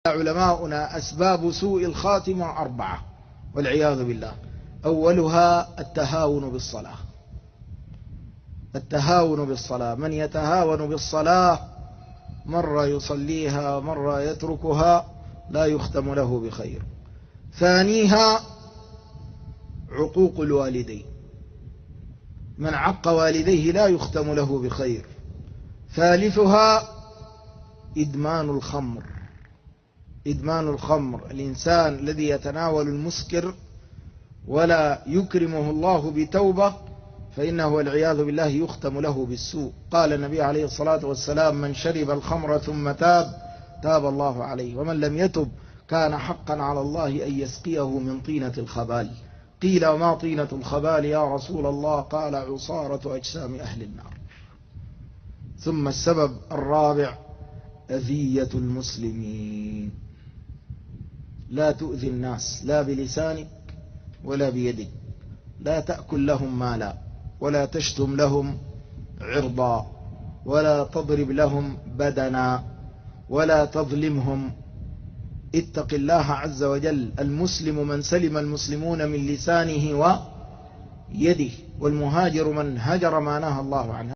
علماؤنا أسباب سوء الخاتمة 4 والعياذ بالله. أولها التهاون بالصلاة. التهاون بالصلاة، من يتهاون بالصلاة مرة يصليها مرة يتركها لا يختم له بخير. ثانيها عقوق الوالدين، من عق والديه لا يختم له بخير. ثالثها إدمان الخمر. إدمان الخمر، الإنسان الذي يتناول المسكر ولا يكرمه الله بتوبة فإنه والعياذ بالله يختم له بالسوء. قال النبي عليه الصلاة والسلام: من شرب الخمر ثم تاب الله عليه، ومن لم يتب كان حقا على الله أن يسقيه من طينة الخبال. قيل: وما طينة الخبال يا رسول الله؟ قال: عصارة أجسام أهل النار. ثم السبب الرابع أذية المسلمين. لا تؤذي الناس لا بلسانك ولا بيدك، لا تأكل لهم مالا، ولا تشتم لهم عرضا، ولا تضرب لهم بدنا، ولا تظلمهم. اتق الله عز وجل. المسلم من سلم المسلمون من لسانه ويده، والمهاجر من هجر ما نهى الله عنه.